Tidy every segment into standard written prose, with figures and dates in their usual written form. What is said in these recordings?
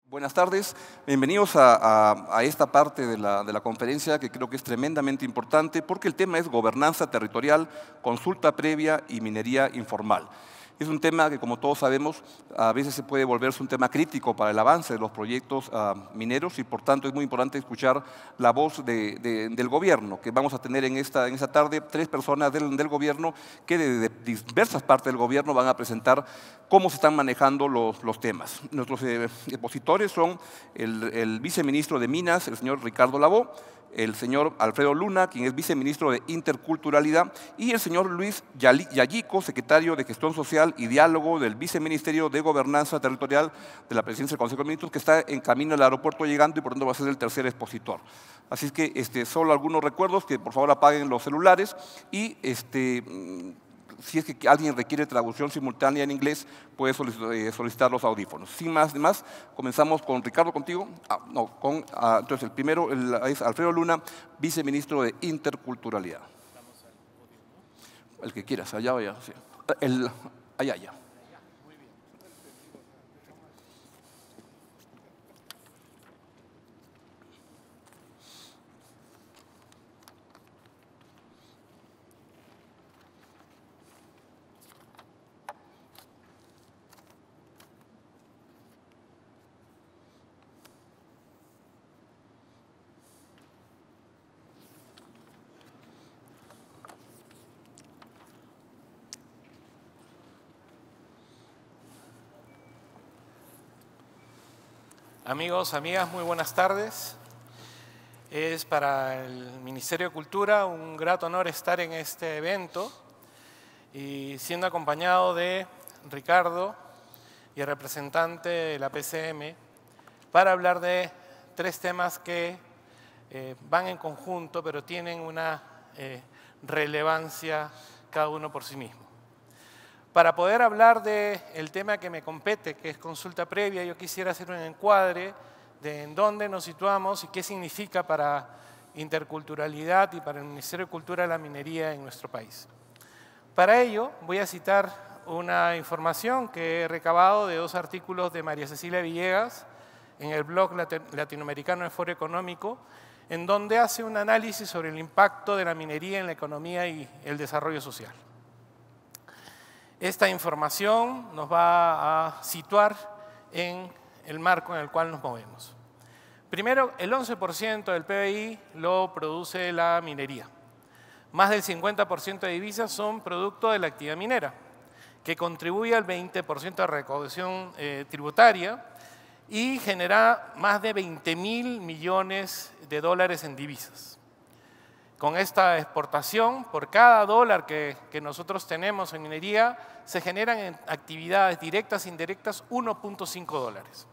Buenas tardes, bienvenidos a esta parte de la conferencia que creo que es tremendamente importante porque el tema es gobernanza territorial, consulta previa y minería informal. Es un tema que, como todos sabemos, a veces se puede volverse un tema crítico para el avance de los proyectos mineros y, por tanto, es muy importante escuchar la voz del gobierno, que vamos a tener en esta tarde tres personas del gobierno que de diversas partes del gobierno van a presentar cómo se están manejando los temas. Nuestros expositores son el viceministro de Minas, el señor Ricardo Lavó, el señor Alfredo Luna, quien es viceministro de Interculturalidad, y el señor Luis Yayico, secretario de Gestión Social y Diálogo del Viceministerio de Gobernanza Territorial de la Presidencia del Consejo de Ministros, que está en camino al aeropuerto llegando y por tanto va a ser el tercer expositor. Así es que solo algunos recuerdos, que por favor apaguen los celulares y si es que alguien requiere traducción simultánea en inglés, puede solicitar los audífonos. Sin más ni más, comenzamos con Ricardo, contigo. Entonces, el primero es Alfredo Luna, viceministro de Interculturalidad. El que quieras, allá o allá. Sí. Allá. Amigos, amigas, muy buenas tardes. Es para el Ministerio de Cultura un grato honor estar en este evento y siendo acompañado de Ricardo y el representante de la PCM para hablar de tres temas que van en conjunto pero tienen una relevancia cada uno por sí mismo. Para poder hablar del tema que me compete, que es consulta previa, yo quisiera hacer un encuadre de en dónde nos situamos y qué significa para interculturalidad y para el Ministerio de Cultura la minería en nuestro país. Para ello voy a citar una información que he recabado de dos artículos de María Cecilia Villegas en el blog latinoamericano de Foro Económico, en donde hace un análisis sobre el impacto de la minería en la economía y el desarrollo social. Esta información nos va a situar en el marco en el cual nos movemos. Primero, el 11% del PBI lo produce la minería. Más del 50% de divisas son producto de la actividad minera, que contribuye al 20% de recaudación tributaria y genera más de 20.000 millones de dólares en divisas. Con esta exportación, por cada dólar que nosotros tenemos en minería, se generan en actividades directas e indirectas 1.5 dólares.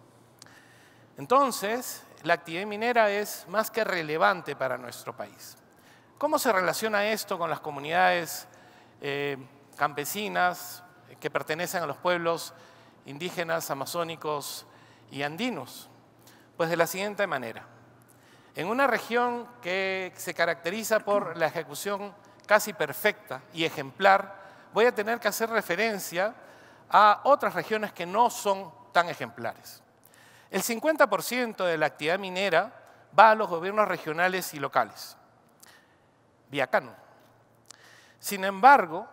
Entonces, la actividad minera es más que relevante para nuestro país. ¿Cómo se relaciona esto con las comunidades campesinas que pertenecen a los pueblos indígenas, amazónicos y andinos? Pues de la siguiente manera. En una región que se caracteriza por la ejecución casi perfecta y ejemplar, voy a tener que hacer referencia a otras regiones que no son tan ejemplares. El 50% de la actividad minera va a los gobiernos regionales y locales, vía canon. Sin embargo,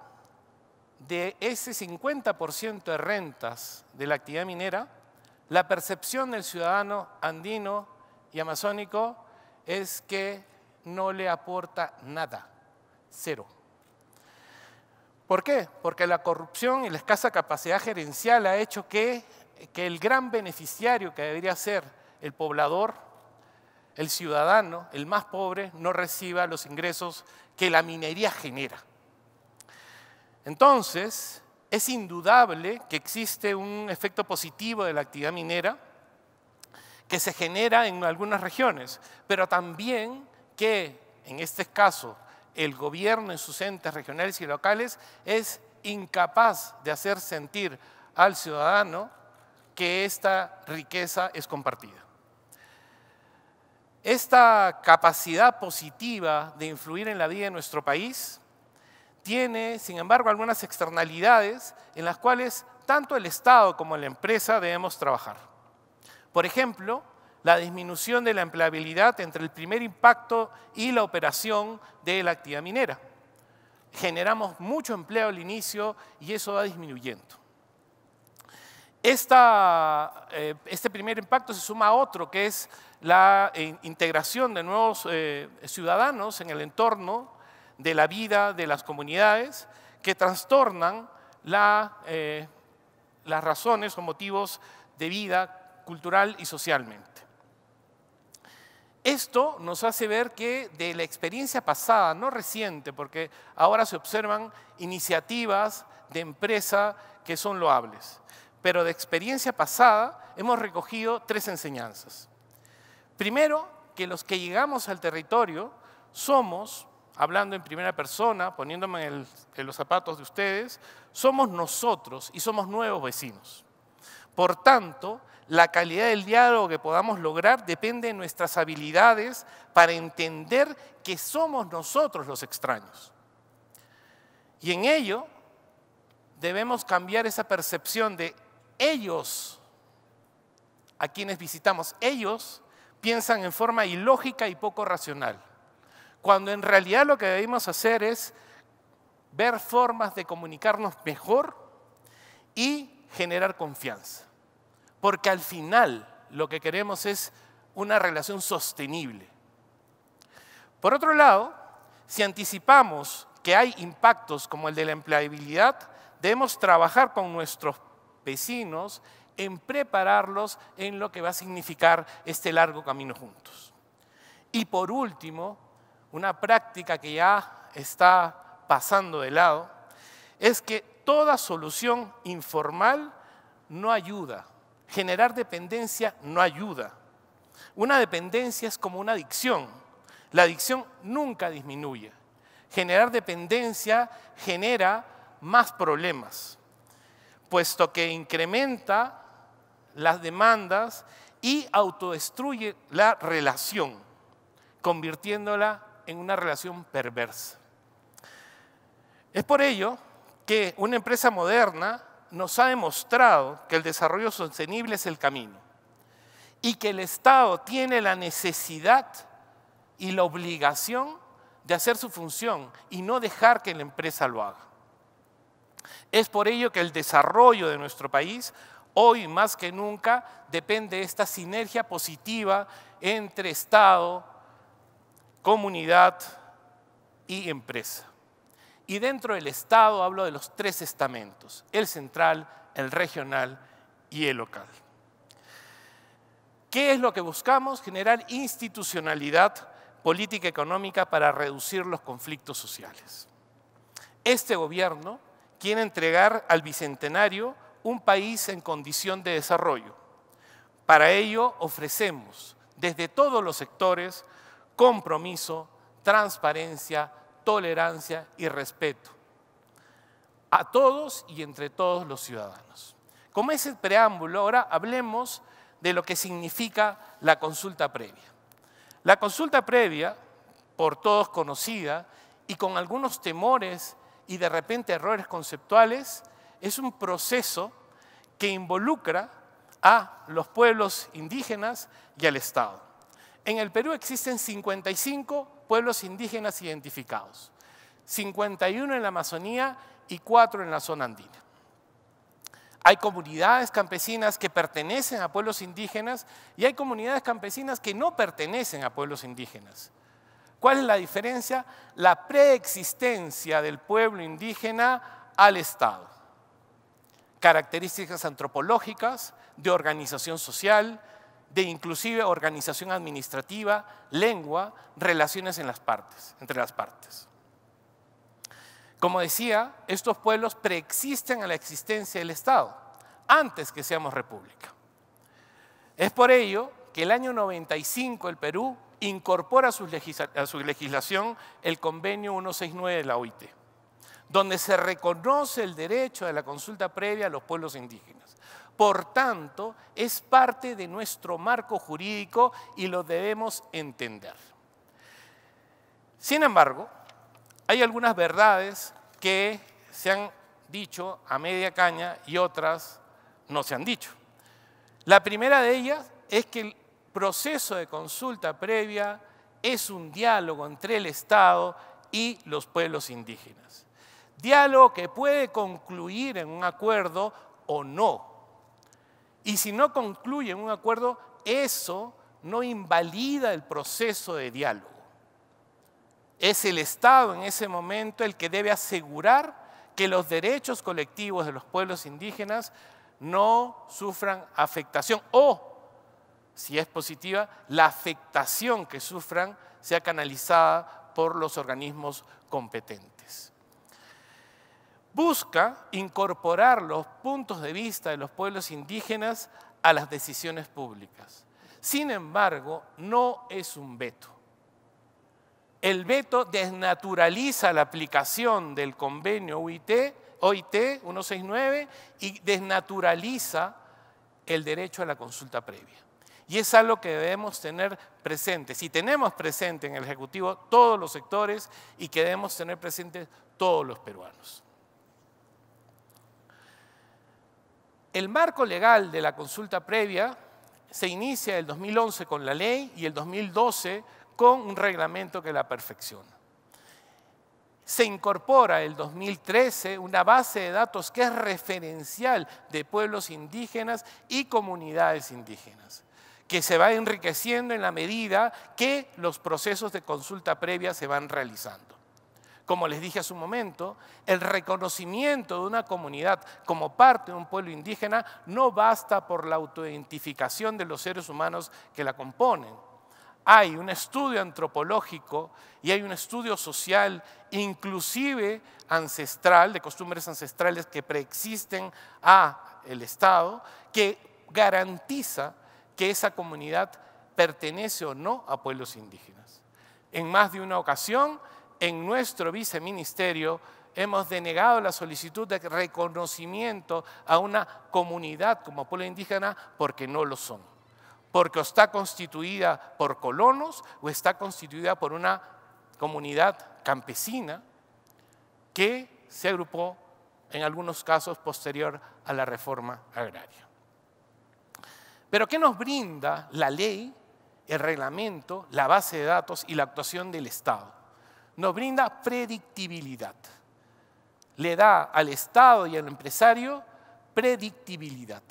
de ese 50% de rentas de la actividad minera, la percepción del ciudadano andino y amazónico es que no le aporta nada, cero. ¿Por qué? Porque la corrupción y la escasa capacidad gerencial ha hecho que el gran beneficiario que debería ser el poblador, el ciudadano, el más pobre, no reciba los ingresos que la minería genera. Entonces, es indudable que existe un efecto positivo de la actividad minera que se genera en algunas regiones, pero también que, en este caso, el gobierno en sus entes regionales y locales es incapaz de hacer sentir al ciudadano que esta riqueza es compartida. Esta capacidad positiva de influir en la vida de nuestro país tiene, sin embargo, algunas externalidades en las cuales tanto el Estado como la empresa debemos trabajar. Por ejemplo, la disminución de la empleabilidad entre el primer impacto y la operación de la actividad minera. Generamos mucho empleo al inicio y eso va disminuyendo. Este primer impacto se suma a otro, que es la integración de nuevos ciudadanos en el entorno de la vida de las comunidades que trastornan las razones o motivos de vida cultural y socialmente. Esto nos hace ver que de la experiencia pasada, no reciente, porque ahora se observan iniciativas de empresa que son loables, pero de experiencia pasada hemos recogido 3 enseñanzas. Primero, que los que llegamos al territorio somos, hablando en primera persona, poniéndome en los zapatos de ustedes, somos nosotros y somos nuevos vecinos. Por tanto, la calidad del diálogo que podamos lograr depende de nuestras habilidades para entender que somos nosotros los extraños. Y en ello debemos cambiar esa percepción de ellos, a quienes visitamos. Ellos piensan en forma ilógica y poco racional, cuando en realidad lo que debemos hacer es ver formas de comunicarnos mejor y generar confianza. Porque al final lo que queremos es una relación sostenible. Por otro lado, si anticipamos que hay impactos como el de la empleabilidad, debemos trabajar con nuestros vecinos en prepararlos en lo que va a significar este largo camino juntos. Y por último, una práctica que ya está pasando de lado, es que toda solución informal no ayuda. Generar dependencia no ayuda. Una dependencia es como una adicción. La adicción nunca disminuye. Generar dependencia genera más problemas, puesto que incrementa las demandas y autodestruye la relación, convirtiéndola en una relación perversa. Es por ello que una empresa moderna nos ha demostrado que el desarrollo sostenible es el camino y que el Estado tiene la necesidad y la obligación de hacer su función y no dejar que la empresa lo haga. Es por ello que el desarrollo de nuestro país, hoy más que nunca, depende de esta sinergia positiva entre Estado, comunidad y empresa. Y dentro del Estado hablo de los 3 estamentos, el central, el regional y el local. ¿Qué es lo que buscamos? Generar institucionalidad política económica para reducir los conflictos sociales. Este gobierno quiere entregar al Bicentenario un país en condición de desarrollo. Para ello ofrecemos desde todos los sectores compromiso, transparencia, tolerancia y respeto a todos y entre todos los ciudadanos. Como ese preámbulo, ahora hablemos de lo que significa la consulta previa. La consulta previa, por todos conocida y con algunos temores y de repente errores conceptuales, es un proceso que involucra a los pueblos indígenas y al Estado. En el Perú existen 55 pueblos indígenas identificados, 51 en la Amazonía y 4 en la zona andina. Hay comunidades campesinas que pertenecen a pueblos indígenas y hay comunidades campesinas que no pertenecen a pueblos indígenas. ¿Cuál es la diferencia? La preexistencia del pueblo indígena al Estado. Características antropológicas, de organización social, de inclusive organización administrativa, lengua, relaciones entre las partes. Como decía, estos pueblos preexisten a la existencia del Estado, antes que seamos república. Es por ello que el año 95 el Perú incorpora a su legislación el convenio 169 de la OIT, donde se reconoce el derecho de la consulta previa a los pueblos indígenas. Por tanto, es parte de nuestro marco jurídico y lo debemos entender. Sin embargo, hay algunas verdades que se han dicho a media caña y otras no se han dicho. La primera de ellas es que el proceso de consulta previa es un diálogo entre el Estado y los pueblos indígenas. Diálogo que puede concluir en un acuerdo o no. Y si no concluye en un acuerdo, eso no invalida el proceso de diálogo. Es el Estado en ese momento el que debe asegurar que los derechos colectivos de los pueblos indígenas no sufran afectación o, si es positiva, la afectación que sufran sea canalizada por los organismos competentes. Busca incorporar los puntos de vista de los pueblos indígenas a las decisiones públicas. Sin embargo, no es un veto. El veto desnaturaliza la aplicación del convenio OIT 169 y desnaturaliza el derecho a la consulta previa. Y es algo que debemos tener presente. Si tenemos presente en el Ejecutivo todos los sectores y que debemos tener presentes todos los peruanos. El marco legal de la consulta previa se inicia en el 2011 con la ley y el 2012 con un reglamento que la perfecciona. Se incorpora el 2013 una base de datos que es referencial de pueblos indígenas y comunidades indígenas, que se va enriqueciendo en la medida que los procesos de consulta previa se van realizando. Como les dije hace un momento, el reconocimiento de una comunidad como parte de un pueblo indígena no basta por la autoidentificación de los seres humanos que la componen. Hay un estudio antropológico y hay un estudio social, inclusive ancestral, de costumbres ancestrales que preexisten al Estado, que garantiza que esa comunidad pertenece o no a pueblos indígenas. En más de una ocasión, en nuestro viceministerio hemos denegado la solicitud de reconocimiento a una comunidad como pueblo indígena porque no lo son. Porque o está constituida por colonos o está constituida por una comunidad campesina que se agrupó en algunos casos posterior a la reforma agraria. Pero ¿qué nos brinda la ley, el reglamento, la base de datos y la actuación del Estado? Nos brinda predictibilidad. Le da al Estado y al empresario predictibilidad.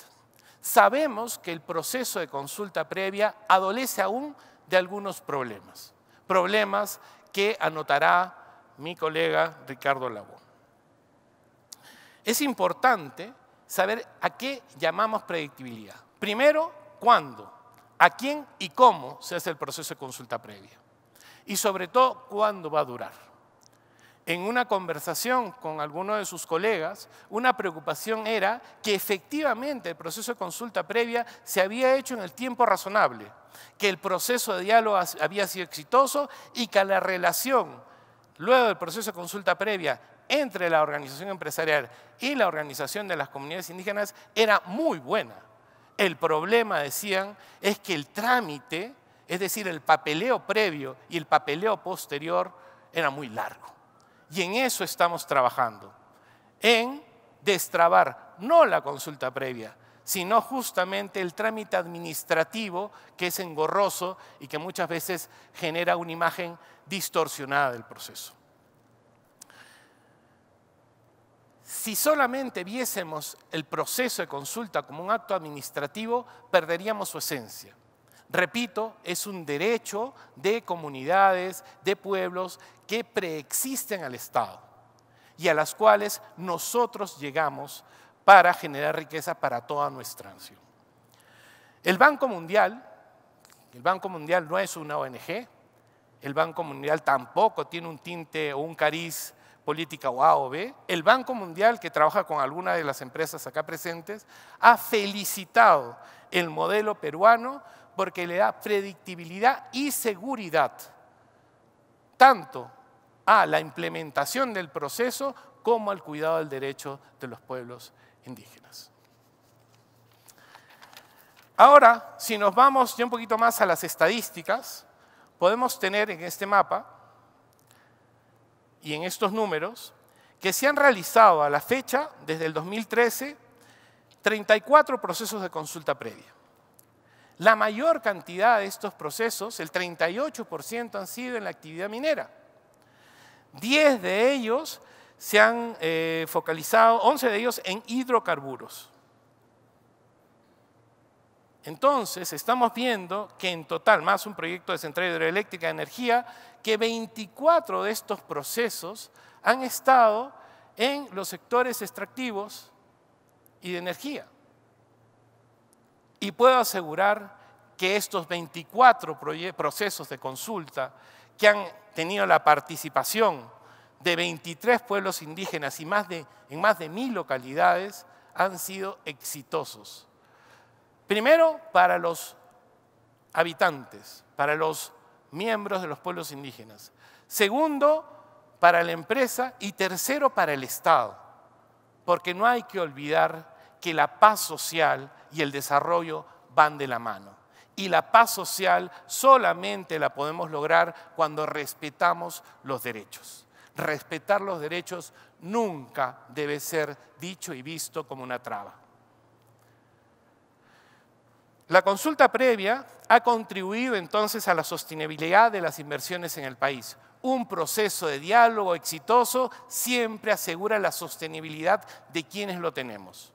Sabemos que el proceso de consulta previa adolece aún de algunos problemas. Problemas que anotará mi colega Ricardo Labón. Es importante saber a qué llamamos predictibilidad. Primero, ¿cuándo? ¿A quién y cómo se hace el proceso de consulta previa? Y sobre todo, ¿cuándo va a durar? En una conversación con alguno de sus colegas, una preocupación era que efectivamente el proceso de consulta previa se había hecho en el tiempo razonable, que el proceso de diálogo había sido exitoso y que la relación, luego del proceso de consulta previa, entre la organización empresarial y la organización de las comunidades indígenas era muy buena. El problema, decían, es que el trámite, es decir, el papeleo previo y el papeleo posterior, era muy largo. Y en eso estamos trabajando, en destrabar no la consulta previa, sino justamente el trámite administrativo que es engorroso y que muchas veces genera una imagen distorsionada del proceso. Si solamente viésemos el proceso de consulta como un acto administrativo, perderíamos su esencia. Repito, es un derecho de comunidades, de pueblos que preexisten al Estado y a las cuales nosotros llegamos para generar riqueza para toda nuestra nación. El Banco Mundial no es una ONG, el Banco Mundial tampoco tiene un tinte o un cariz política o A o B. El Banco Mundial, que trabaja con algunas de las empresas acá presentes, ha felicitado el modelo peruano porque le da predictibilidad y seguridad, tanto a la implementación del proceso como al cuidado del derecho de los pueblos indígenas. Ahora, si nos vamos ya un poquito más a las estadísticas, podemos tener en este mapa y en estos números que se han realizado a la fecha, desde el 2013, 34 procesos de consulta previa. La mayor cantidad de estos procesos, el 38%, han sido en la actividad minera. 10 de ellos se han focalizado, 11 de ellos en hidrocarburos. Entonces, estamos viendo que en total, más un proyecto de central hidroeléctrica de energía, que 24 de estos procesos han estado en los sectores extractivos y de energía. Y puedo asegurar que estos 24 procesos de consulta que han tenido la participación de 23 pueblos indígenas y en más de 1000 localidades han sido exitosos. Primero, para los habitantes, para los miembros de los pueblos indígenas. Segundo, para la empresa. Y tercero, para el Estado. Porque no hay que olvidar que la paz social y el desarrollo van de la mano. Y la paz social solamente la podemos lograr cuando respetamos los derechos. Respetar los derechos nunca debe ser dicho y visto como una traba. La consulta previa ha contribuido entonces a la sostenibilidad de las inversiones en el país. Un proceso de diálogo exitoso siempre asegura la sostenibilidad de quienes lo tenemos.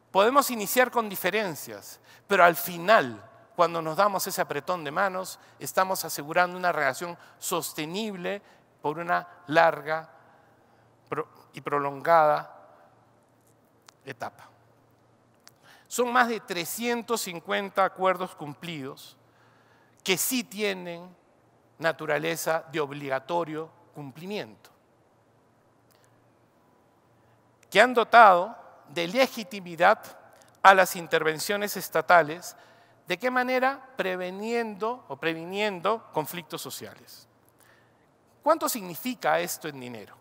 Podemos iniciar con diferencias, pero al final, cuando nos damos ese apretón de manos, estamos asegurando una relación sostenible por una larga y prolongada etapa. Son más de 350 acuerdos cumplidos que sí tienen naturaleza de obligatorio cumplimiento, que han dotado de legitimidad a las intervenciones estatales. ¿De qué manera? Previniendo conflictos sociales. ¿Cuánto significa esto en dinero?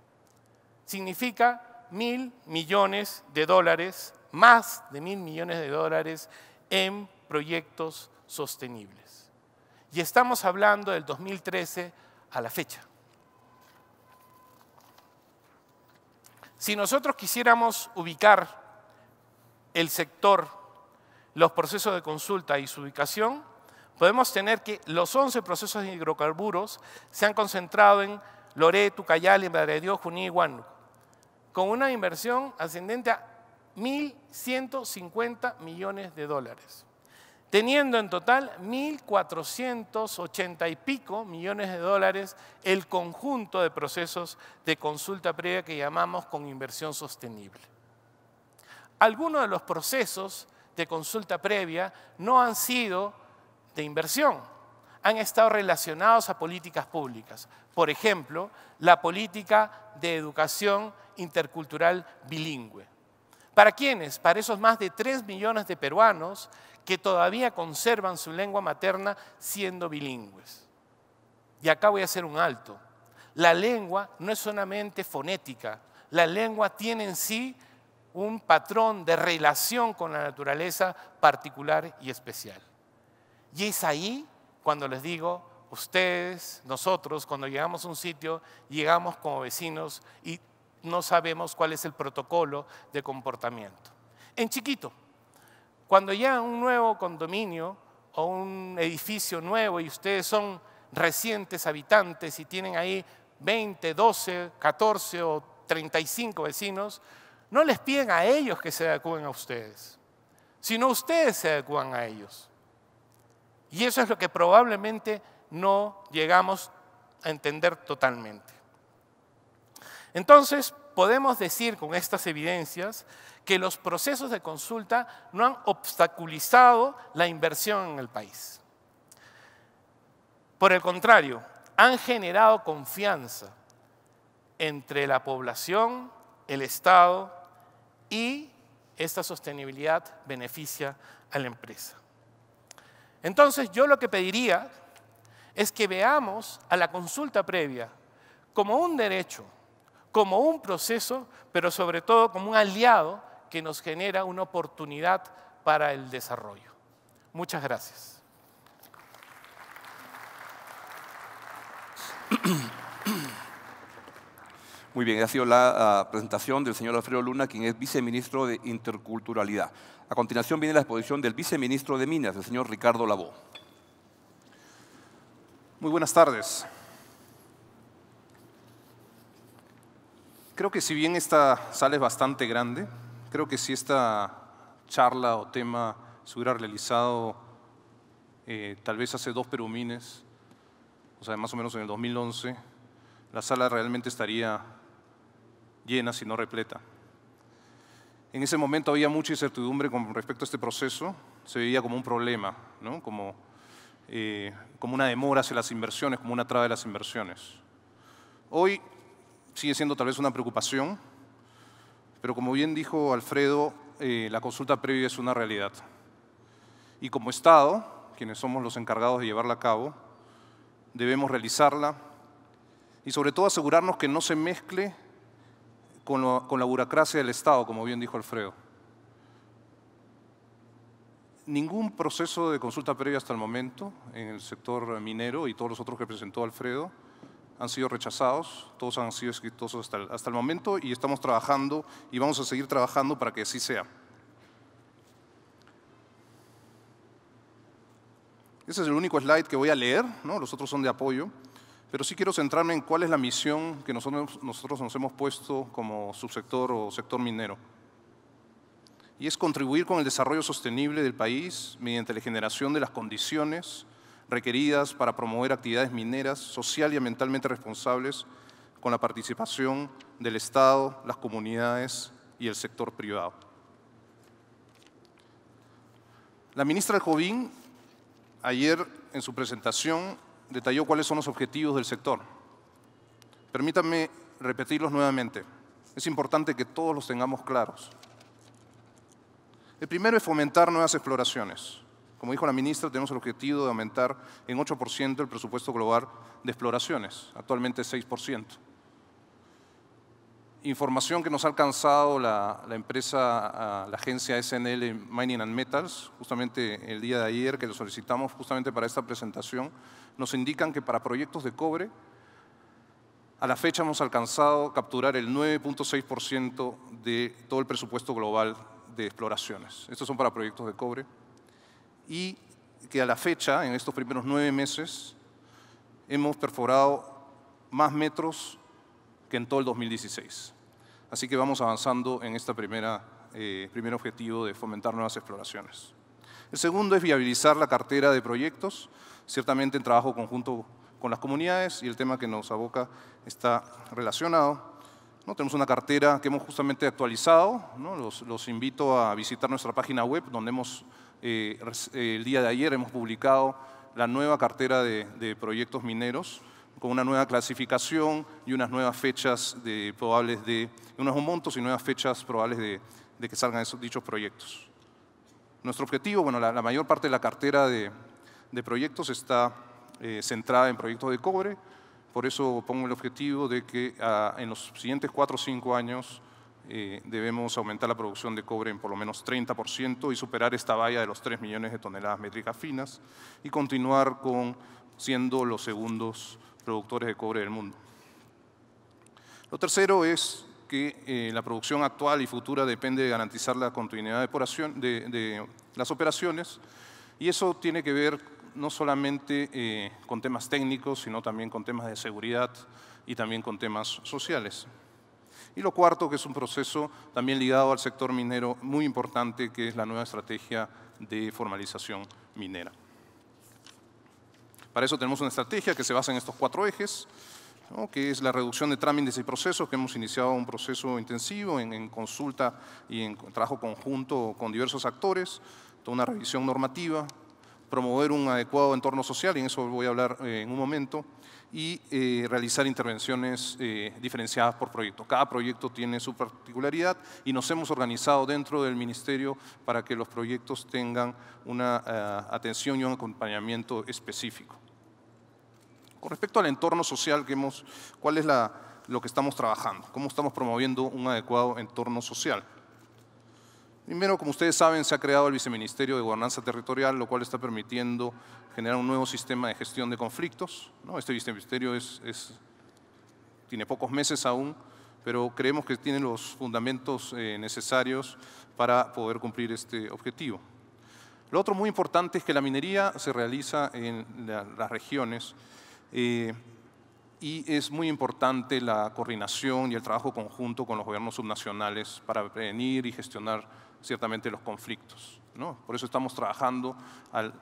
Significa $1.000 millones, más de $1.000 millones en proyectos sostenibles. Y estamos hablando del 2013 a la fecha. Si nosotros quisiéramos ubicar el sector, los procesos de consulta y su ubicación, podemos tener que los 11 procesos de hidrocarburos se han concentrado en Loreto, Ucayali, Madre de Dios, Junín y Huánuco, con una inversión ascendente a $1.150 millones, teniendo en total $1.480 y pico millones el conjunto de procesos de consulta previa que llamamos con inversión sostenible. Algunos de los procesos de consulta previa no han sido de inversión, han estado relacionados a políticas públicas. Por ejemplo, la política de educación intercultural bilingüe. ¿Para quiénes? Para esos más de 3 millones de peruanos que todavía conservan su lengua materna siendo bilingües. Y acá voy a hacer un alto. La lengua no es solamente fonética, la lengua tiene en sí un patrón de relación con la naturaleza particular y especial. Y es ahí cuando les digo, ustedes, nosotros, cuando llegamos a un sitio, llegamos como vecinos y no sabemos cuál es el protocolo de comportamiento. En chiquito, cuando llegan a un nuevo condominio o un edificio nuevo y ustedes son recientes habitantes y tienen ahí 20, 12, 14 o 35 vecinos, no les piden a ellos que se adecúen a ustedes, sino ustedes se adecúan a ellos. Y eso es lo que probablemente no llegamos a entender totalmente. Entonces, podemos decir con estas evidencias que los procesos de consulta no han obstaculizado la inversión en el país. Por el contrario, han generado confianza entre la población, el Estado y esta sostenibilidad beneficia a la empresa. Entonces, yo lo que pediría es que veamos a la consulta previa como un derecho, como un proceso, pero sobre todo como un aliado que nos genera una oportunidad para el desarrollo. Muchas gracias. Muy bien, ha sido la presentación del señor Alfredo Luna, quien es viceministro de Interculturalidad. A continuación viene la exposición del viceministro de Minas, el señor Ricardo Labó. Muy buenas tardes. Creo que si bien esta sala es bastante grande, creo que si esta charla o tema se hubiera realizado tal vez hace 2 perumines, o sea, más o menos en el 2011, la sala realmente estaría llena, si no repleta. En ese momento había mucha incertidumbre con respecto a este proceso, se veía como un problema, ¿no? como una demora hacia las inversiones, como una traba de las inversiones. Hoy sigue siendo tal vez una preocupación, pero como bien dijo Alfredo, la consulta previa es una realidad. Y como Estado, quienes somos los encargados de llevarla a cabo, debemos realizarla y sobre todo asegurarnos que no se mezcle con la burocracia del Estado, como bien dijo Alfredo. Ningún proceso de consulta previa hasta el momento en el sector minero y todos los otros que presentó Alfredo han sido rechazados, todos han sido exitosos hasta el momento y estamos trabajando y vamos a seguir trabajando para que así sea. Ese es el único slide que voy a leer, ¿no? Los otros son de apoyo, pero sí quiero centrarme en cuál es la misión que nosotros nos hemos puesto como subsector o sector minero. Y es contribuir con el desarrollo sostenible del país mediante la generación de las condiciones requeridas para promover actividades mineras social y ambientalmente responsables con la participación del Estado, las comunidades y el sector privado. La ministra Jobim ayer en su presentación detalló cuáles son los objetivos del sector. Permítanme repetirlos nuevamente. Es importante que todos los tengamos claros. El primero es fomentar nuevas exploraciones. Como dijo la ministra, tenemos el objetivo de aumentar en 8% el presupuesto global de exploraciones, actualmente 6%. Información que nos ha alcanzado la agencia SNL Mining and Metals, justamente el día de ayer que lo solicitamos justamente para esta presentación, nos indican que para proyectos de cobre, a la fecha hemos alcanzado capturar el 9.6% de todo el presupuesto global de exploraciones. Estos son para proyectos de cobre. Y que a la fecha, en estos primeros 9 meses, hemos perforado más metros que en todo el 2016. Así que vamos avanzando en este primer objetivo de fomentar nuevas exploraciones. El segundo es viabilizar la cartera de proyectos, ciertamente en trabajo conjunto con las comunidades, y el tema que nos aboca está relacionado. ¿No? Tenemos una cartera que hemos justamente actualizado, ¿no? Los invito a visitar nuestra página web, donde el día de ayer hemos publicado la nueva cartera de proyectos mineros, con una nueva clasificación y unas nuevas fechas probables unos montos y nuevas fechas probables de que salgan dichos proyectos. Nuestro objetivo, bueno, la mayor parte de la cartera de proyectos está centrada en proyectos de cobre, por eso pongo el objetivo de que en los siguientes 4 o 5 años debemos aumentar la producción de cobre en por lo menos 30% y superar esta valla de los 3 millones de toneladas métricas finas y continuar siendo los segundos productores de cobre del mundo. Lo tercero es que la producción actual y futura depende de garantizar la continuidad de las operaciones, y eso tiene que ver no solamente con temas técnicos, sino también con temas de seguridad y también con temas sociales. Y lo cuarto, que es un proceso también ligado al sector minero muy importante, que es la nueva estrategia de formalización minera. Para eso tenemos una estrategia que se basa en estos 4 ejes, ¿no? Que es la reducción de trámites y procesos, que hemos iniciado un proceso intensivo en consulta y en trabajo conjunto con diversos actores, toda una revisión normativa, promover un adecuado entorno social, y en eso voy a hablar en un momento, y realizar intervenciones diferenciadas por proyecto. Cada proyecto tiene su particularidad y nos hemos organizado dentro del Ministerio para que los proyectos tengan una atención y un acompañamiento específico. Con respecto al entorno social, ¿cuál es lo que estamos trabajando? ¿Cómo estamos promoviendo un adecuado entorno social? Primero, como ustedes saben, se ha creado el Viceministerio de Gobernanza Territorial, lo cual está permitiendo generar un nuevo sistema de gestión de conflictos, ¿no? Este viceministerio tiene pocos meses aún, pero creemos que tiene los fundamentos necesarios para poder cumplir este objetivo. Lo otro muy importante es que la minería se realiza en las regiones y es muy importante la coordinación y el trabajo conjunto con los gobiernos subnacionales para prevenir y gestionar ciertamente los conflictos, ¿no? Por eso estamos trabajando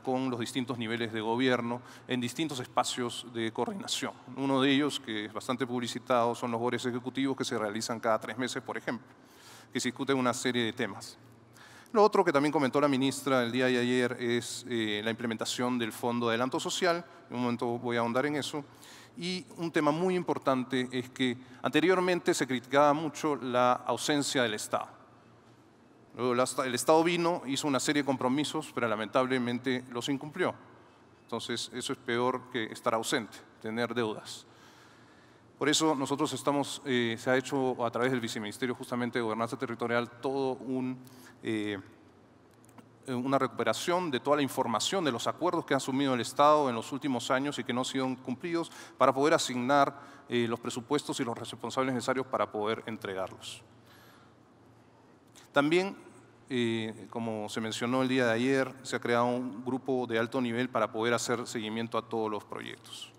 con los distintos niveles de gobierno en distintos espacios de coordinación. Uno de ellos, que es bastante publicitado, son los foros ejecutivos que se realizan cada 3 meses, por ejemplo, que se discuten una serie de temas. Lo otro que también comentó la ministra el día de ayer es la implementación del Fondo de Adelanto Social. En un momento voy a ahondar en eso. Y un tema muy importante es que anteriormente se criticaba mucho la ausencia del Estado. Luego el Estado vino, hizo una serie de compromisos, pero lamentablemente los incumplió. Entonces, eso es peor que estar ausente, tener deudas. Por eso nosotros se ha hecho a través del Viceministerio justamente de Gobernanza Territorial todo una recuperación de toda la información de los acuerdos que ha asumido el Estado en los últimos años y que no han sido cumplidos para poder asignar los presupuestos y los responsables necesarios para poder entregarlos. También, como se mencionó el día de ayer, se ha creado un grupo de alto nivel para poder hacer seguimiento a todos los proyectos.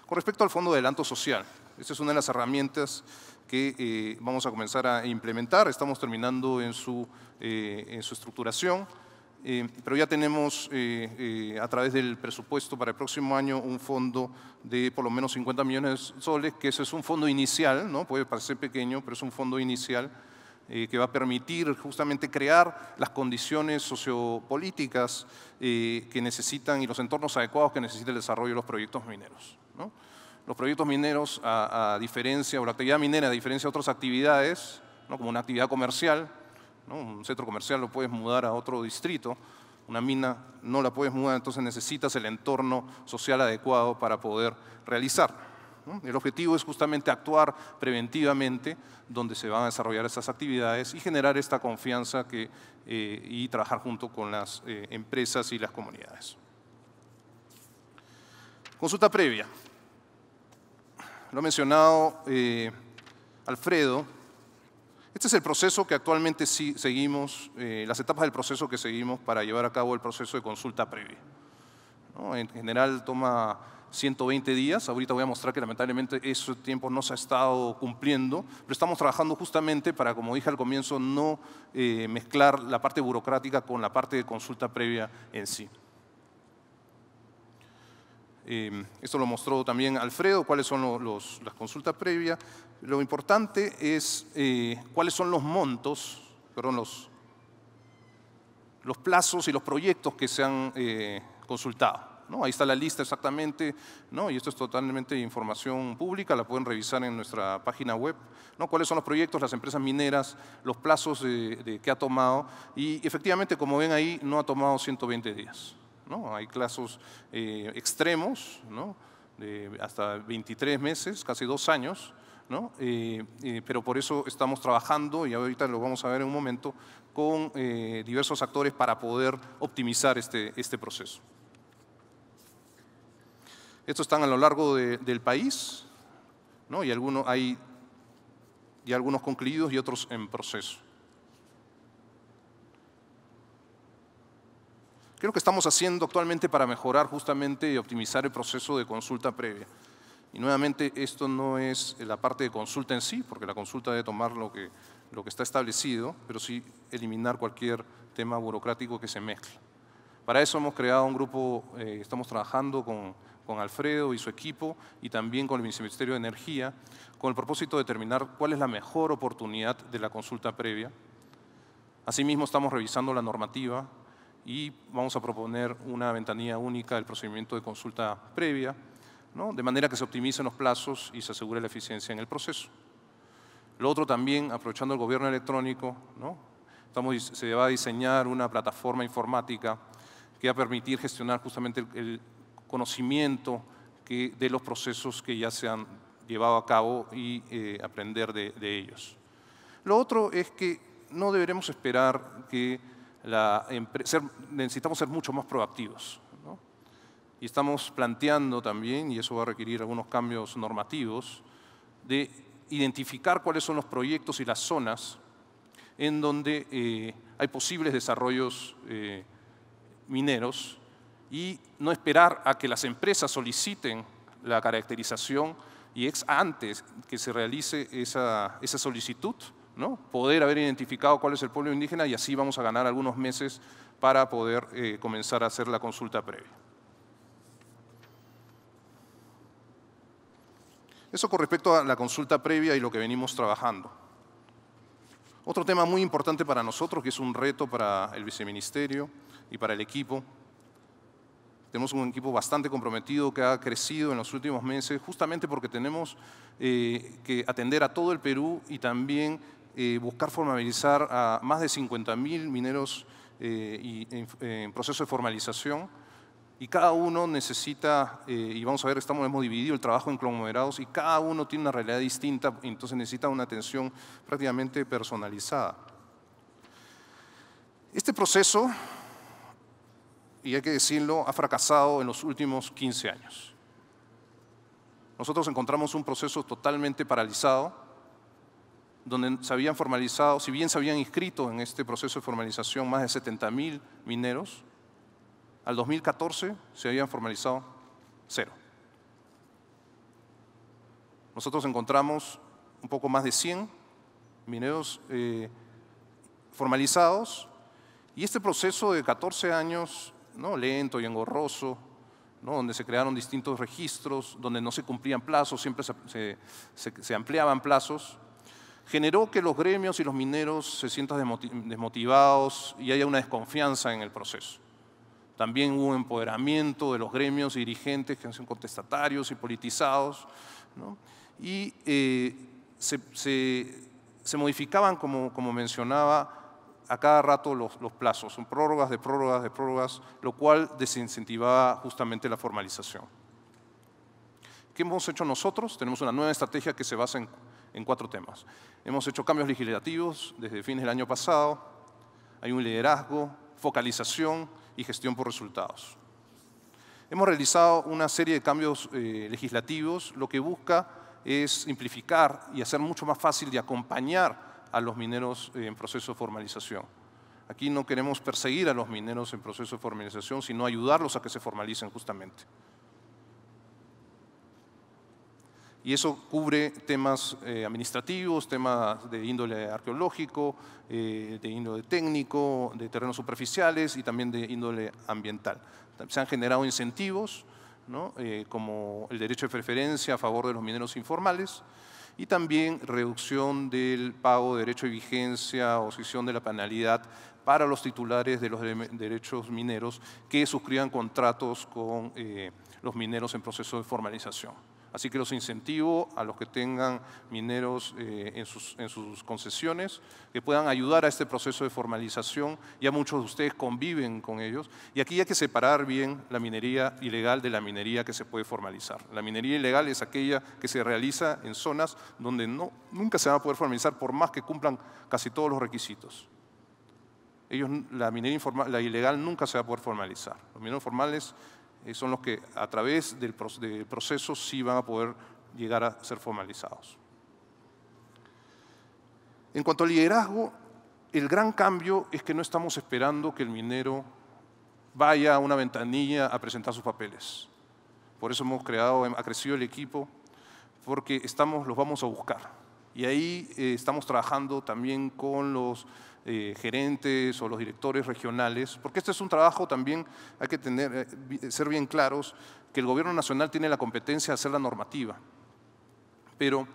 Con respecto al Fondo de Adelanto Social, esta es una de las herramientas que vamos a comenzar a implementar. Estamos terminando en su estructuración, pero ya tenemos a través del presupuesto para el próximo año un fondo de por lo menos 50 millones de soles, que ese es un fondo inicial, ¿no? Puede parecer pequeño, pero es un fondo inicial que va a permitir justamente crear las condiciones sociopolíticas que necesitan y los entornos adecuados que necesita el desarrollo de los proyectos mineros, ¿no? Los proyectos mineros, a diferencia, o la actividad minera, a diferencia de otras actividades, ¿no? Como una actividad comercial, ¿no? Un centro comercial lo puedes mudar a otro distrito, una mina no la puedes mudar, entonces necesitas el entorno social adecuado para poder realizarlo, ¿no? El objetivo es justamente actuar preventivamente donde se van a desarrollar estas actividades y generar esta confianza y trabajar junto con las empresas y las comunidades. Consulta previa. Lo ha mencionado Alfredo. Este es el proceso que actualmente seguimos, las etapas del proceso que seguimos para llevar a cabo el proceso de consulta previa, ¿no? En general toma 120 días. Ahorita voy a mostrar que lamentablemente ese tiempo no se ha estado cumpliendo, pero estamos trabajando justamente para, como dije al comienzo, no mezclar la parte burocrática con la parte de consulta previa en sí. Esto lo mostró también Alfredo, cuáles son las consultas previas. Lo importante es cuáles son los montos, perdón, los plazos y los proyectos que se han consultado, ¿no? Ahí está la lista exactamente, ¿no? Y esto es totalmente información pública, la pueden revisar en nuestra página web, ¿no? Cuáles son los proyectos, las empresas mineras, los plazos que ha tomado. Y efectivamente, como ven ahí, no ha tomado 120 días. ¿No? Hay plazos extremos, ¿no? De hasta 23 meses, casi 2 años, ¿no? Pero por eso estamos trabajando, y ahorita lo vamos a ver en un momento, con diversos actores para poder optimizar este proceso. Estos están a lo largo del país, ¿no? Y hay algunos concluidos y otros en proceso. ¿Qué es lo que estamos haciendo actualmente para mejorar justamente y optimizar el proceso de consulta previa? Y nuevamente, esto no es la parte de consulta en sí, porque la consulta debe tomar lo que está establecido, pero sí eliminar cualquier tema burocrático que se mezcle. Para eso hemos creado un grupo, estamos trabajando con Alfredo y su equipo y también con el Viceministerio de Energía, con el propósito de determinar cuál es la mejor oportunidad de la consulta previa. Asimismo, estamos revisando la normativa y vamos a proponer una ventanilla única del procedimiento de consulta previa, ¿no? De manera que se optimicen los plazos y se asegure la eficiencia en el proceso. Lo otro también, aprovechando el gobierno electrónico, ¿no? Se va a diseñar una plataforma informática que va a permitir gestionar justamente el conocimiento de los procesos que ya se han llevado a cabo y aprender de ellos. Lo otro es que no deberemos esperar que necesitamos ser mucho más proactivos, ¿no? Y estamos planteando también, y eso va a requerir algunos cambios normativos, de identificar cuáles son los proyectos y las zonas en donde hay posibles desarrollos mineros y no esperar a que las empresas soliciten la caracterización y antes que se realice esa solicitud, ¿no? Poder haber identificado cuál es el pueblo indígena y así vamos a ganar algunos meses para poder comenzar a hacer la consulta previa. Eso con respecto a la consulta previa y lo que venimos trabajando. Otro tema muy importante para nosotros, que es un reto para el viceministerio y para el equipo. Tenemos un equipo bastante comprometido que ha crecido en los últimos meses, justamente porque tenemos que atender a todo el Perú y también buscar formalizar a más de 50.000 mineros en proceso de formalización. Y cada uno necesita, y vamos a ver, hemos dividido el trabajo en conglomerados y cada uno tiene una realidad distinta, entonces necesita una atención prácticamente personalizada. Este proceso, y hay que decirlo, ha fracasado en los últimos 15 años. Nosotros encontramos un proceso totalmente paralizado, donde se habían formalizado, si bien se habían inscrito en este proceso de formalización más de 70.000 mineros, al 2014 se habían formalizado 0. Nosotros encontramos un poco más de 100 mineros formalizados y este proceso de 14 años, ¿no?, lento y engorroso, ¿no?, donde se crearon distintos registros, donde no se cumplían plazos, siempre se ampliaban plazos, generó que los gremios y los mineros se sientan desmotivados y haya una desconfianza en el proceso. También hubo empoderamiento de los gremios y dirigentes que son contestatarios y politizados, ¿no? Y se modificaban, como mencionaba, a cada rato los plazos, son prórrogas de prórrogas de prórrogas, lo cual desincentivaba justamente la formalización. ¿Qué hemos hecho nosotros? Tenemos una nueva estrategia que se basa en 4 temas. Hemos hecho cambios legislativos desde fines del año pasado, hay un liderazgo, focalización y gestión por resultados. Hemos realizado una serie de cambios legislativos, lo que busca es simplificar y hacer mucho más fácil de acompañar a los mineros en proceso de formalización. Aquí no queremos perseguir a los mineros en proceso de formalización, sino ayudarlos a que se formalicen justamente. Y eso cubre temas administrativos, temas de índole arqueológico, de índole técnico, de terrenos superficiales y también de índole ambiental. Se han generado incentivos, ¿no?, como el derecho de preferencia a favor de los mineros informales y también reducción del pago de derecho de vigencia o suspensión de la penalidad para los titulares de los derechos mineros que suscriban contratos con los mineros en proceso de formalización. Así que los incentivo a los que tengan mineros en sus concesiones, que puedan ayudar a este proceso de formalización. Ya muchos de ustedes conviven con ellos. Y aquí hay que separar bien la minería ilegal de la minería que se puede formalizar. La minería ilegal es aquella que se realiza en zonas donde nunca se va a poder formalizar por más que cumplan casi todos los requisitos. La minería la ilegal nunca se va a poder formalizar. Los mineros formales son los que a través del proceso sí van a poder llegar a ser formalizados. En cuanto al liderazgo, el gran cambio es que no estamos esperando que el minero vaya a una ventanilla a presentar sus papeles. Por eso ha crecido el equipo, porque los vamos a buscar. Y ahí estamos trabajando también con los gerentes o los directores regionales, porque este es un trabajo también, hay que ser bien claros, que el gobierno nacional tiene la competencia de hacer la normativa, pero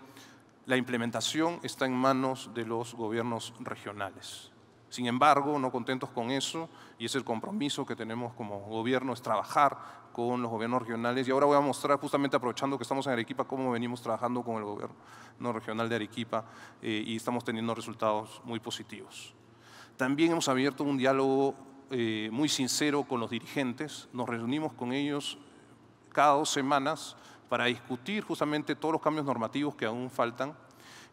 la implementación está en manos de los gobiernos regionales. Sin embargo, no contentos con eso, y es el compromiso que tenemos como gobierno, es trabajar con los gobiernos regionales. Y ahora voy a mostrar, justamente aprovechando que estamos en Arequipa, cómo venimos trabajando con el gobierno regional de Arequipa y estamos teniendo resultados muy positivos. También hemos abierto un diálogo muy sincero con los dirigentes. Nos reunimos con ellos cada 2 semanas para discutir justamente todos los cambios normativos que aún faltan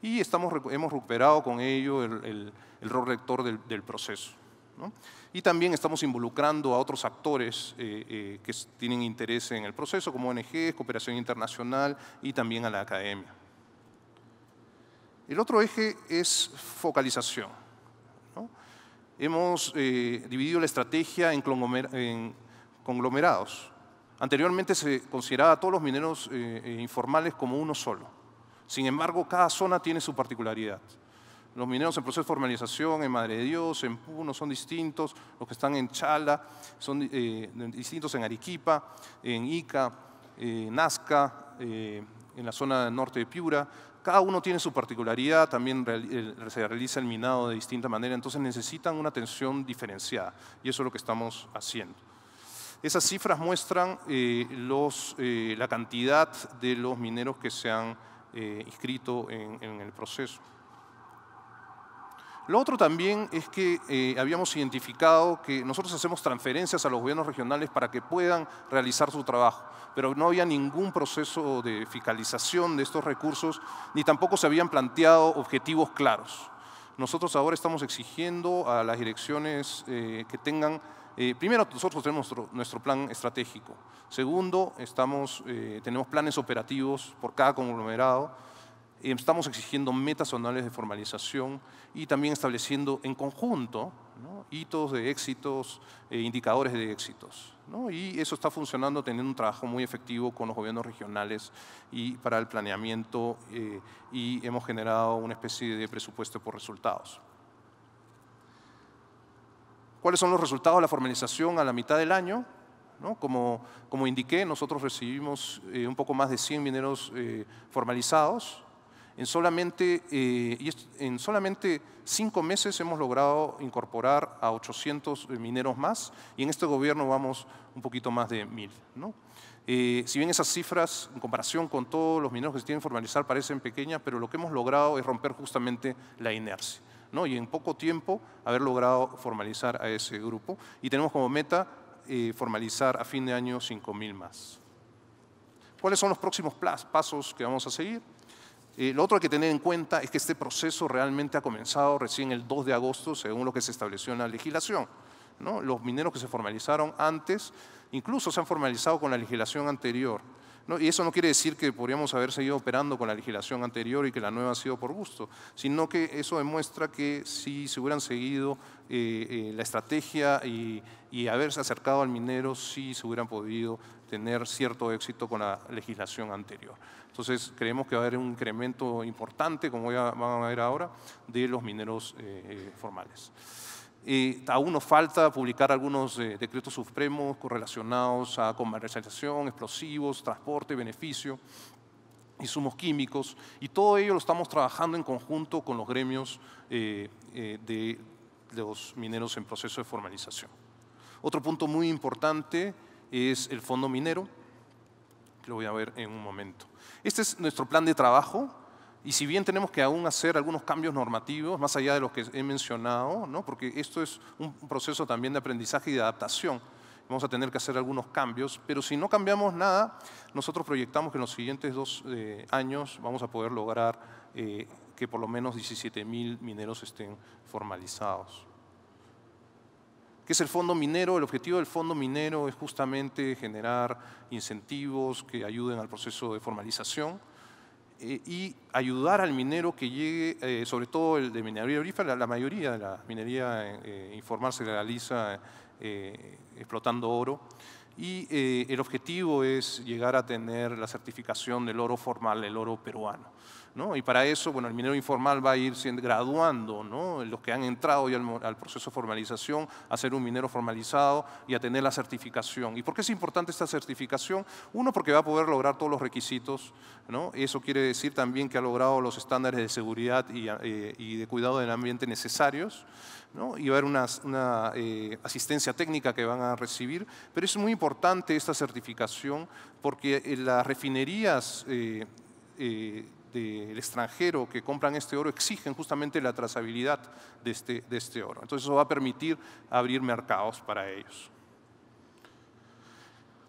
y hemos recuperado con ello el rol rector del proceso, ¿no? Y también estamos involucrando a otros actores que tienen interés en el proceso, como ONGs, cooperación internacional y también a la academia. El otro eje es focalización, ¿no? Hemos dividido la estrategia en conglomerados. Anteriormente se consideraba a todos los mineros informales como uno solo. Sin embargo, cada zona tiene su particularidad. Los mineros en proceso de formalización en Madre de Dios, en Puno, son distintos. Los que están en Chala son distintos en Arequipa, en Ica, Nazca, en la zona norte de Piura. Cada uno tiene su particularidad, también se realiza el minado de distinta manera, entonces necesitan una atención diferenciada y eso es lo que estamos haciendo. Esas cifras muestran la cantidad de los mineros que se han inscrito en el proceso. Lo otro también es que habíamos identificado que nosotros hacemos transferencias a los gobiernos regionales para que puedan realizar su trabajo, pero no había ningún proceso de fiscalización de estos recursos, ni tampoco se habían planteado objetivos claros. Nosotros ahora estamos exigiendo a las direcciones que tengan, primero nosotros tenemos nuestro plan estratégico, segundo tenemos planes operativos por cada conglomerado. Estamos exigiendo metas anuales de formalización y también estableciendo en conjunto, ¿no?, hitos de éxitos, indicadores de éxitos, ¿no? Y eso está funcionando, teniendo un trabajo muy efectivo con los gobiernos regionales y para el planeamiento y hemos generado una especie de presupuesto por resultados. ¿Cuáles son los resultados de la formalización a la mitad del año? ¿No? Como indiqué, nosotros recibimos un poco más de 100 mineros formalizados. En solamente 5 meses hemos logrado incorporar a 800 mineros más y en este gobierno vamos un poquito más de 1000, ¿no? Si bien esas cifras, en comparación con todos los mineros que se tienen que formalizar, parecen pequeñas, pero lo que hemos logrado es romper justamente la inercia, ¿no? Y en poco tiempo haber logrado formalizar a ese grupo y tenemos como meta formalizar a fin de año 5000 más. ¿Cuáles son los próximos pasos que vamos a seguir? Lo otro que hay que tener en cuenta es que este proceso realmente ha comenzado recién el 2 de agosto, según lo que se estableció en la legislación, ¿no? Los mineros que se formalizaron antes, incluso se han formalizado con la legislación anterior, ¿no? Y eso no quiere decir que podríamos haber seguido operando con la legislación anterior y que la nueva ha sido por gusto, sino que eso demuestra que si se hubieran seguido la estrategia y haberse acercado al minero, sí se hubieran podido tener cierto éxito con la legislación anterior. Entonces, creemos que va a haber un incremento importante, como van a ver ahora, de los mineros formales. Aún nos falta publicar algunos decretos supremos correlacionados a comercialización, explosivos, transporte, beneficio, insumos químicos, y todo ello lo estamos trabajando en conjunto con los gremios de los mineros en proceso de formalización. Otro punto muy importante es el fondo minero, que lo voy a ver en un momento. Este es nuestro plan de trabajo y si bien tenemos que aún hacer algunos cambios normativos, más allá de los que he mencionado, ¿no?, porque esto es un proceso también de aprendizaje y de adaptación, vamos a tener que hacer algunos cambios, pero si no cambiamos nada, nosotros proyectamos que en los siguientes 2 años vamos a poder lograr que por lo menos 17.000 mineros estén formalizados. ¿Qué es el fondo minero? El objetivo del fondo minero es justamente generar incentivos que ayuden al proceso de formalización y ayudar al minero que llegue, sobre todo el de minería aurífera, la mayoría de la minería informal se realiza explotando oro y el objetivo es llegar a tener la certificación del oro formal, el oro peruano, ¿no? Y para eso, bueno, el minero informal va a ir graduando, ¿no?, los que han entrado ya al proceso de formalización a ser un minero formalizado y a tener la certificación. ¿Y por qué es importante esta certificación? Uno, porque va a poder lograr todos los requisitos, ¿no? Eso quiere decir también que ha logrado los estándares de seguridad y de cuidado del ambiente necesarios, ¿no? Y va a haber una asistencia técnica que van a recibir, pero es muy importante esta certificación porque las refinerías del extranjero que compran este oro exigen justamente la trazabilidad de este oro. Entonces eso va a permitir abrir mercados para ellos.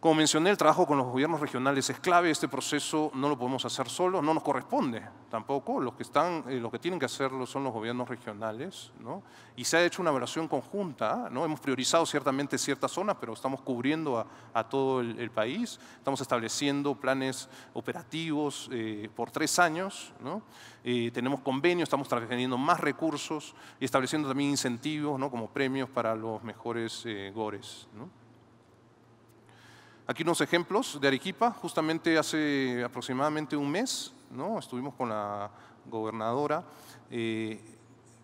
Como mencioné, el trabajo con los gobiernos regionales es clave. Este proceso no lo podemos hacer solo, no nos corresponde tampoco. Los que tienen que hacerlo son los gobiernos regionales, ¿no? Y se ha hecho una evaluación conjunta, ¿no? Hemos priorizado ciertamente ciertas zonas, pero estamos cubriendo a todo el país. Estamos estableciendo planes operativos por 3 años, ¿no? Tenemos convenios, estamos teniendo más recursos y estableciendo también incentivos, ¿no? Como premios para los mejores GORES, ¿no? Aquí unos ejemplos de Arequipa. Justamente hace aproximadamente un mes, ¿no? Estuvimos con la gobernadora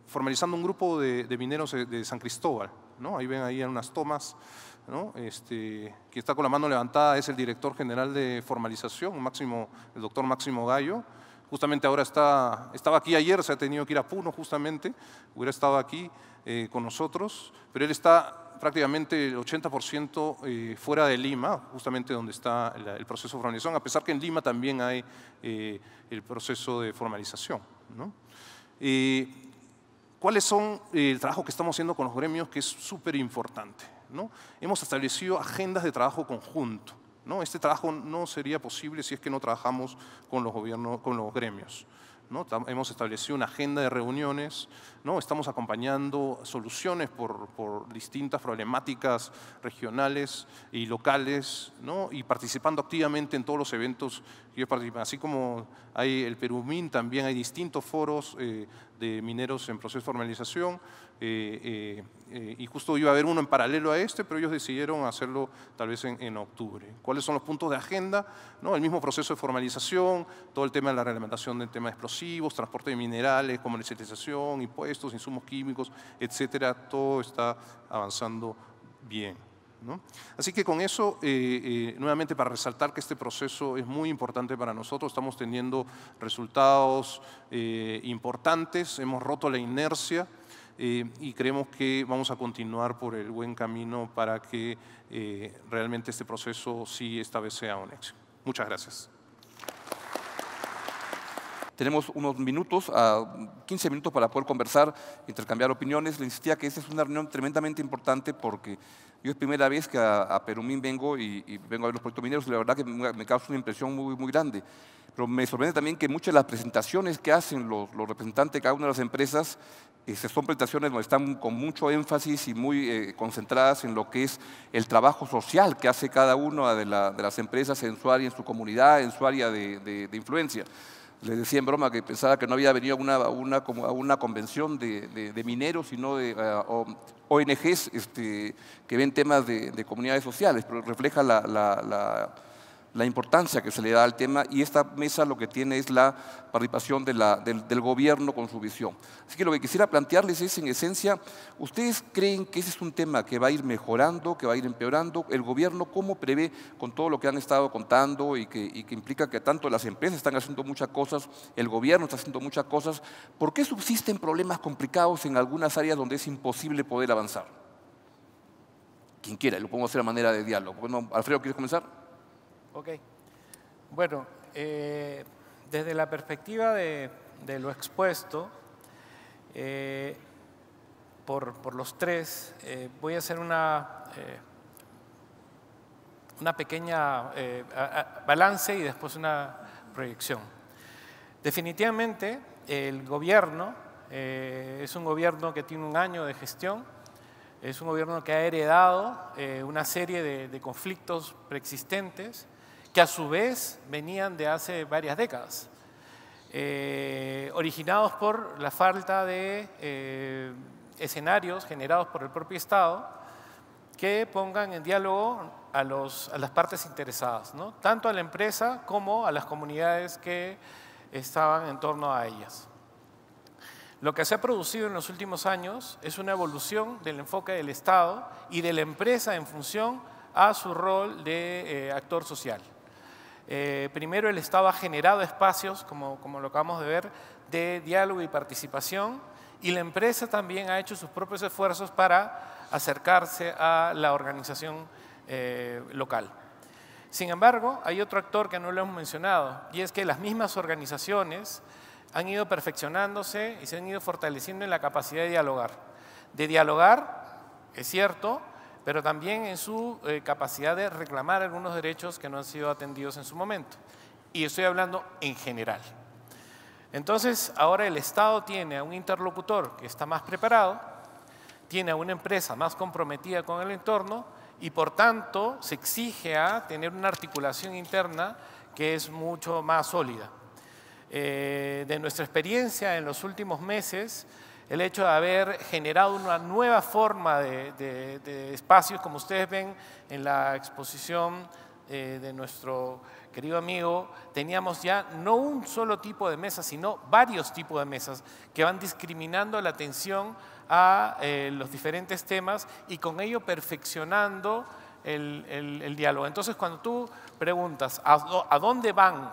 formalizando un grupo de mineros de San Cristóbal, ¿no? Ahí ven ahí unas tomas, ¿no? Quien está con la mano levantada es el director general de formalización, el doctor Máximo Gallo. Justamente ahora estaba aquí ayer, se ha tenido que ir a Puno justamente, hubiera estado aquí con nosotros, pero él está prácticamente el 80% fuera de Lima, justamente donde está el proceso de formalización, a pesar que en Lima también hay el proceso de formalización, ¿no? ¿Cuáles son el trabajo que estamos haciendo con los gremios? Que es súper importante, ¿no? Hemos establecido agendas de trabajo conjunto, ¿no? Este trabajo no sería posible si es que no trabajamos con los gobiernos, con los gremios, ¿no? Hemos establecido una agenda de reuniones, ¿no? Estamos acompañando soluciones por distintas problemáticas regionales y locales, ¿no? Y participando activamente en todos los eventos que ellos participan. Así como hay el Perumín, también hay distintos foros de mineros en proceso de formalización. Y justo iba a haber uno en paralelo a este, pero ellos decidieron hacerlo tal vez en octubre. ¿Cuáles son los puntos de agenda? ¿No? El mismo proceso de formalización, todo el tema de la reglamentación del tema de explosivos, transporte de minerales, comercialización, impuestos, insumos químicos, etcétera. Todo está avanzando bien, ¿no? Así que con eso, nuevamente para resaltar que este proceso es muy importante para nosotros, estamos teniendo resultados importantes, hemos roto la inercia. Y creemos que vamos a continuar por el buen camino para que realmente este proceso sí esta vez sea un éxito. Muchas gracias. Tenemos unos minutos, 15 minutos para poder conversar, intercambiar opiniones. Le insistía que esta es una reunión tremendamente importante porque yo es primera vez que a Perumín vengo y vengo a ver los proyectos mineros y la verdad que me causa una impresión muy grande. Pero me sorprende también que muchas de las presentaciones que hacen los representantes de cada una de las empresas son presentaciones donde están con mucho énfasis y muy concentradas en lo que es el trabajo social que hace cada una de las empresas en su área, en su comunidad, en su área de influencia. Les decía en broma que pensaba que no había venido a una convención de mineros, sino de ONGs que ven temas de comunidades sociales, pero refleja la importancia que se le da al tema, y esta mesa lo que tiene es la participación del gobierno con su visión. Así que lo que quisiera plantearles es, en esencia, ¿ustedes creen que ese es un tema que va a ir mejorando, que va a ir empeorando? ¿El gobierno cómo prevé, con todo lo que han estado contando y que implica que tanto las empresas están haciendo muchas cosas, el gobierno está haciendo muchas cosas, ¿por qué subsisten problemas complicados en algunas áreas donde es imposible poder avanzar? Quien quiera, lo podemos hacer a manera de diálogo. Bueno, Alfredo, ¿quieres comenzar? Ok. Bueno, desde la perspectiva de lo expuesto, por los tres, voy a hacer una pequeña balance y después una proyección. Definitivamente, el gobierno es un gobierno que tiene un año de gestión, es un gobierno que ha heredado una serie de conflictos preexistentes que a su vez venían de hace varias décadas, originados por la falta de escenarios generados por el propio Estado que pongan en diálogo a las partes interesadas, ¿no? Tanto a la empresa como a las comunidades que estaban en torno a ellas. Lo que se ha producido en los últimos años es una evolución del enfoque del Estado y de la empresa en función a su rol de actor social. Primero, el Estado ha generado espacios, como lo acabamos de ver, de diálogo y participación, y la empresa también ha hecho sus propios esfuerzos para acercarse a la organización local. Sin embargo, hay otro actor que no lo hemos mencionado, y es que las mismas organizaciones han ido perfeccionándose y se han ido fortaleciendo en la capacidad de dialogar. Es cierto, pero también en su capacidad de reclamar algunos derechos que no han sido atendidos en su momento. Y estoy hablando en general. Entonces, ahora el Estado tiene a un interlocutor que está más preparado, tiene a una empresa más comprometida con el entorno y, por tanto, se exige a tener una articulación interna que es mucho más sólida. De nuestra experiencia en los últimos meses, el hecho de haber generado una nueva forma de espacios, como ustedes ven en la exposición de nuestro querido amigo, teníamos ya no un solo tipo de mesas, sino varios tipos de mesas que van discriminando la atención a los diferentes temas y con ello perfeccionando el diálogo. Entonces, cuando tú preguntas ¿a dónde van?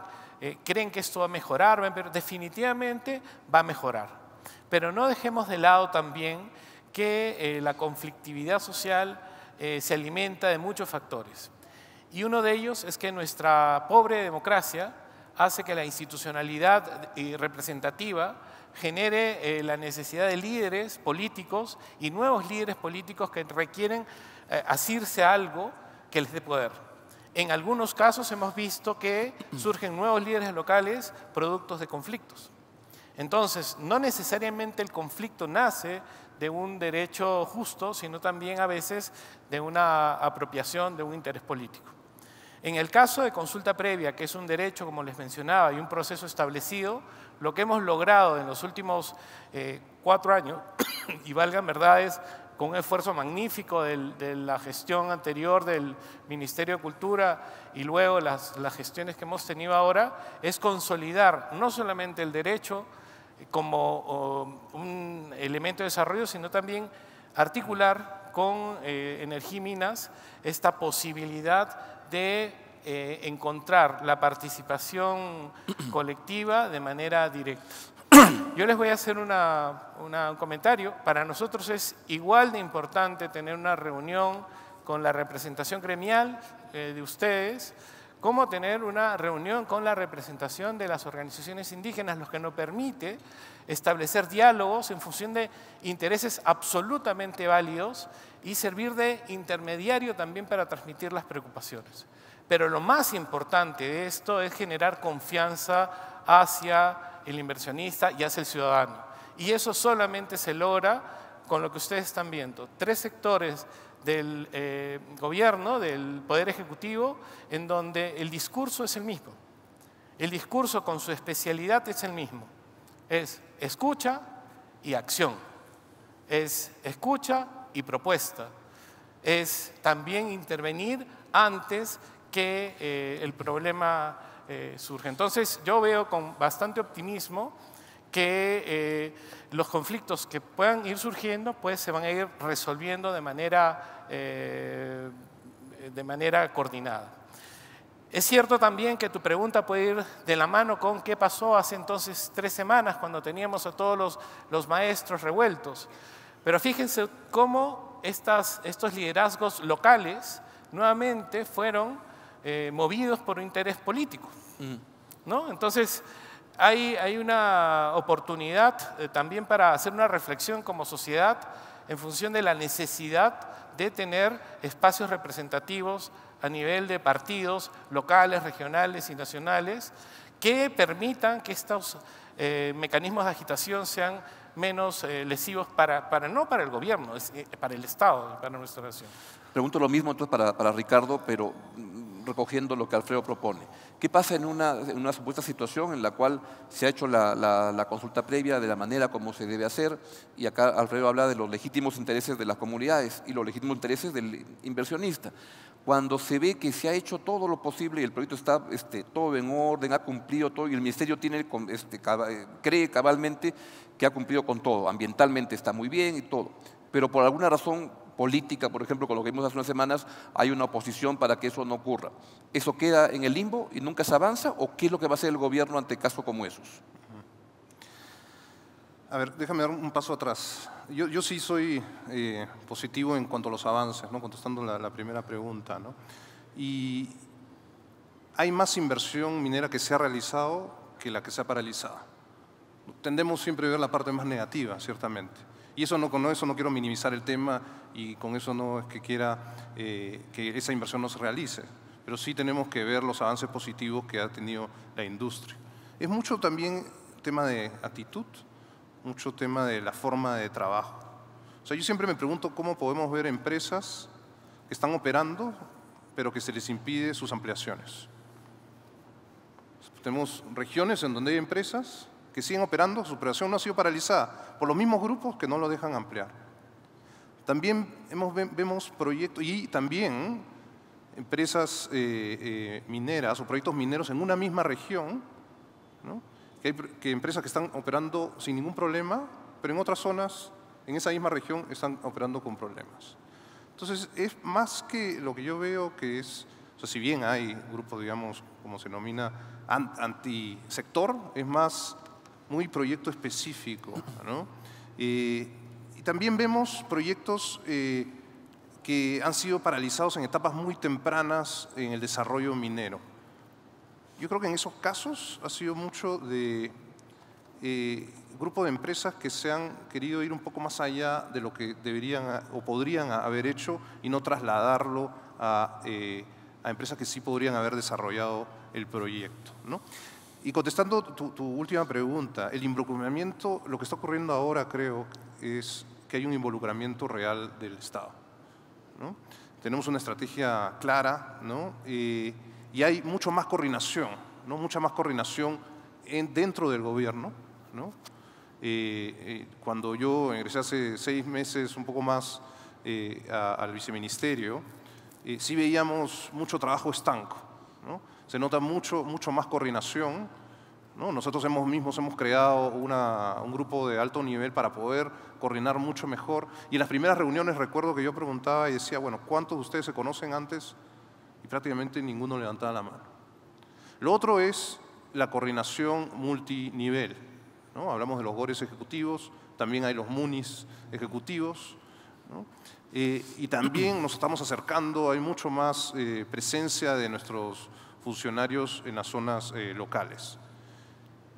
¿Creen que esto va a mejorar? Pero definitivamente va a mejorar. Pero no dejemos de lado también que la conflictividad social se alimenta de muchos factores. Y uno de ellos es que nuestra pobre democracia hace que la institucionalidad representativa genere la necesidad de líderes políticos y nuevos líderes políticos que requieren asirse a algo que les dé poder. En algunos casos hemos visto que surgen nuevos líderes locales productos de conflictos. Entonces, no necesariamente el conflicto nace de un derecho justo, sino también a veces de una apropiación de un interés político. En el caso de consulta previa, que es un derecho, como les mencionaba, y un proceso establecido, lo que hemos logrado en los últimos 4 años, y valgan verdades, con un esfuerzo magnífico de la gestión anterior del Ministerio de Cultura y luego las gestiones que hemos tenido ahora, es consolidar no solamente el derecho como un elemento de desarrollo, sino también articular con Energía y Minas esta posibilidad de encontrar la participación colectiva de manera directa. Yo les voy a hacer un comentario. Para nosotros es igual de importante tener una reunión con la representación gremial de ustedes, como tener una reunión con la representación de las organizaciones indígenas, lo que nos permite establecer diálogos en función de intereses absolutamente válidos y servir de intermediario también para transmitir las preocupaciones. Pero lo más importante de esto es generar confianza hacia el inversionista y hacia el ciudadano. Y eso solamente se logra con lo que ustedes están viendo. 3 sectores del gobierno, del Poder Ejecutivo, en donde el discurso es el mismo. El discurso con su especialidad es el mismo. Es escucha y acción. Es escucha y propuesta. Es también intervenir antes que el problema surge. Entonces, yo veo con bastante optimismo que los conflictos que puedan ir surgiendo, pues se van a ir resolviendo de manera coordinada. Es cierto también que tu pregunta puede ir de la mano con qué pasó hace entonces 3 semanas cuando teníamos a todos los maestros revueltos. Pero fíjense cómo estos liderazgos locales nuevamente fueron movidos por un interés político, ¿no? Entonces, hay una oportunidad también para hacer una reflexión como sociedad en función de la necesidad de tener espacios representativos a nivel de partidos locales, regionales y nacionales que permitan que estos mecanismos de agitación sean menos lesivos no para el gobierno, para el Estado, para nuestra nación. Pregunto lo mismo entonces para Ricardo, pero recogiendo lo que Alfredo propone. ¿Qué pasa en una supuesta situación en la cual se ha hecho la consulta previa de la manera como se debe hacer? Y acá Alfredo habla de los legítimos intereses de las comunidades y los legítimos intereses del inversionista. Cuando se ve que se ha hecho todo lo posible y el proyecto está todo en orden, ha cumplido todo y el Ministerio cree cabalmente que ha cumplido con todo, ambientalmente está muy bien y todo, pero por alguna razón política, por ejemplo, con lo que vimos hace unas semanas, hay una oposición para que eso no ocurra. ¿Eso queda en el limbo y nunca se avanza? ¿O qué es lo que va a hacer el gobierno ante casos como esos? A ver, déjame dar un paso atrás. Yo sí soy positivo en cuanto a los avances, ¿no? Contestando la primera pregunta, ¿no? Y hay más inversión minera que se ha realizado que la que se ha paralizado. Tendemos siempre a ver la parte más negativa, ciertamente. Y con eso no quiero minimizar el tema y con eso no es que quiera que esa inversión no se realice, pero sí tenemos que ver los avances positivos que ha tenido la industria. Es mucho también tema de actitud, mucho tema de la forma de trabajo. O sea, yo siempre me pregunto cómo podemos ver empresas que están operando, pero que se les impide sus ampliaciones. Tenemos regiones en donde hay empresas que siguen operando, su operación no ha sido paralizada por los mismos grupos que no lo dejan ampliar. También vemos proyectos y también empresas mineras o proyectos mineros en una misma región, ¿no? Que empresas que están operando sin ningún problema, pero en otras zonas, en esa misma región, están operando con problemas. Entonces, es más que lo que yo veo que es, o sea, si bien hay grupos, digamos, como se denomina, antisector, es más muy proyecto específico, ¿no? Y también vemos proyectos que han sido paralizados en etapas muy tempranas en el desarrollo minero. Yo creo que en esos casos ha sido mucho de grupo de empresas que se han querido ir un poco más allá de lo que deberían o podrían haber hecho y no trasladarlo a empresas que sí podrían haber desarrollado el proyecto, ¿no? Y contestando tu última pregunta, el involucramiento, lo que está ocurriendo ahora creo es que hay un involucramiento real del Estado, ¿no? Tenemos una estrategia clara, ¿no? Y hay mucho más coordinación, ¿no? Mucha más coordinación dentro del gobierno, ¿no? Cuando yo ingresé hace 6 meses, un poco más, al viceministerio, sí veíamos mucho trabajo estanco, ¿no? Se nota mucho más coordinación, ¿no? Nosotros mismos hemos creado un grupo de alto nivel para poder coordinar mucho mejor. Y en las primeras reuniones recuerdo que yo preguntaba y decía, bueno, ¿cuántos de ustedes se conocen antes? Y prácticamente ninguno levantaba la mano. Lo otro es la coordinación multinivel, ¿no? Hablamos de los GORES ejecutivos, también hay los MUNIs ejecutivos, ¿no? Y también nos estamos acercando, hay mucho más presencia de nuestros funcionarios en las zonas locales.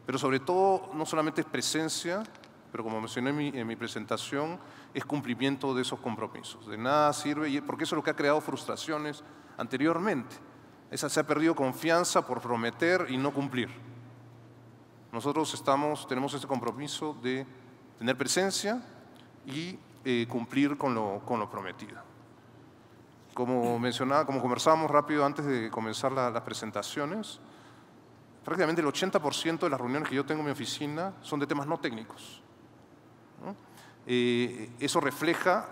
Pero sobre todo, no solamente es presencia, pero como mencioné en mi presentación, es cumplimiento de esos compromisos. De nada sirve, porque eso es lo que ha creado frustraciones anteriormente. Se ha perdido confianza por prometer y no cumplir. Nosotros tenemos ese compromiso de tener presencia y cumplir con lo prometido. Como conversábamos rápido antes de comenzar las presentaciones, prácticamente el 80% de las reuniones que yo tengo en mi oficina son de temas no técnicos, ¿no? Eso refleja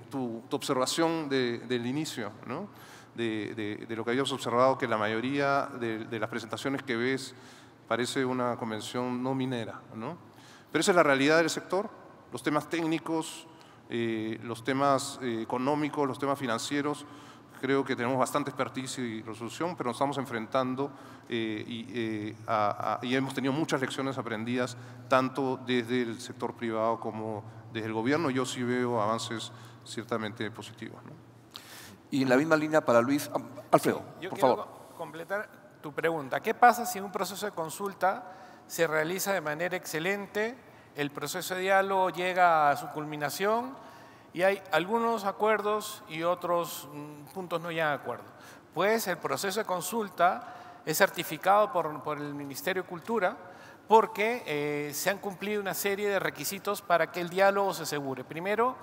tu observación del inicio, ¿no? De lo que habíamos observado, que la mayoría de las presentaciones que ves parece una convención no minera, ¿no? Pero esa es la realidad del sector. Los temas técnicos, los temas económicos, los temas financieros, creo que tenemos bastante expertise y resolución, pero nos estamos enfrentando y hemos tenido muchas lecciones aprendidas, tanto desde el sector privado como desde el gobierno. Yo sí veo avances ciertamente positivos, ¿no? Y en la misma línea para Luis, Alfredo, yo por quiero favor. completar tu pregunta. ¿Qué pasa si un proceso de consulta se realiza de manera excelente, el proceso de diálogo llega a su culminación y hay algunos acuerdos y otros puntos no llegan a acuerdo? Pues el proceso de consulta es certificado por el Ministerio de Cultura porque se han cumplido una serie de requisitos para que el diálogo se asegure. Primero,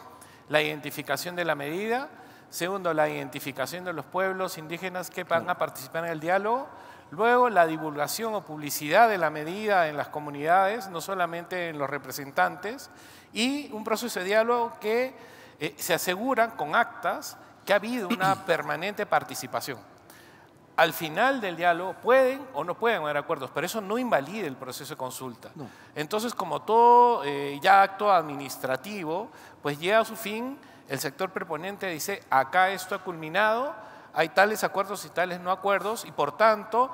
la identificación de la medida. Segundo, la identificación de los pueblos indígenas que van a participar en el diálogo. Luego, la divulgación o publicidad de la medida en las comunidades, no solamente en los representantes. Y un proceso de diálogo que se asegura con actas que ha habido una permanente participación. Al final del diálogo pueden o no pueden haber acuerdos, pero eso no invalida el proceso de consulta. No. Entonces, como todo ya acto administrativo, pues llega a su fin. El sector proponente dice, acá esto ha culminado, hay tales acuerdos y tales no acuerdos, y por tanto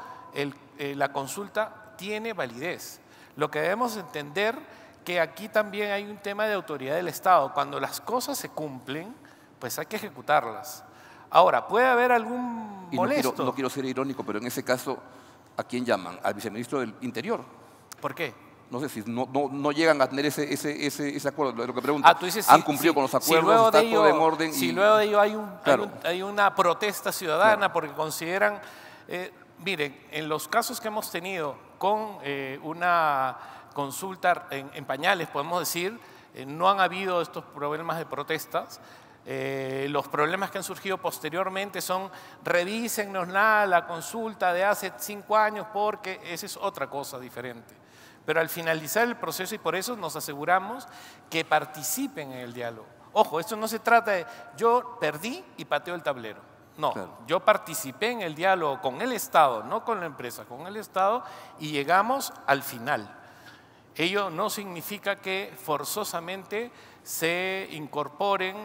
la consulta tiene validez. Lo que debemos entender que aquí también hay un tema de autoridad del Estado. Cuando las cosas se cumplen, pues hay que ejecutarlas. Ahora, ¿puede haber algún molesto? No quiero ser irónico, pero en ese caso, ¿a quién llaman? Al viceministro del Interior. ¿Por qué? No sé si no llegan a tener ese acuerdo. Lo que pregunto, tú dices, ¿han cumplido con los acuerdos? ¿Está todo en orden? Si luego de ello hay una protesta ciudadana, Claro, porque consideran... miren, en los casos que hemos tenido con una consulta en pañales, podemos decir, no han habido estos problemas de protestas. Los problemas que han surgido posteriormente son revísennos la consulta de hace 5 años, porque esa es otra cosa diferente. Pero al finalizar el proceso, y por eso nos aseguramos que participen en el diálogo. Ojo, esto no se trata de yo perdí y pateo el tablero. No, claro. yo participé en el diálogo con el Estado, no con la empresa, con el Estado, y llegamos al final. Ello no significa que forzosamente se incorporen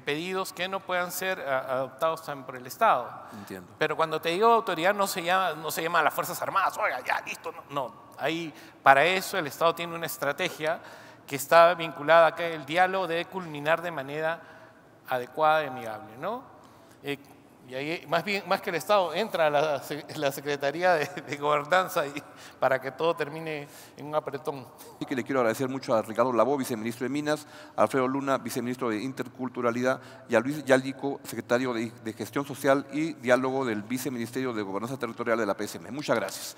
pedidos que no puedan ser adoptados también por el Estado. Entiendo. Pero cuando te digo autoridad no se llama a las Fuerzas Armadas, oiga, ya, listo. No, ahí, para eso el Estado tiene una estrategia que está vinculada a que el diálogo debe culminar de manera adecuada y amigable, ¿no? Y ahí, más que el Estado, entra la Secretaría de Gobernanza para que todo termine en un apretón. Y que le quiero agradecer mucho a Ricardo Labó, viceministro de Minas, a Alfredo Luna, viceministro de Interculturalidad, y a Luis Yaldico, secretario de Gestión Social y Diálogo del Viceministerio de Gobernanza Territorial de la PSM. Muchas gracias.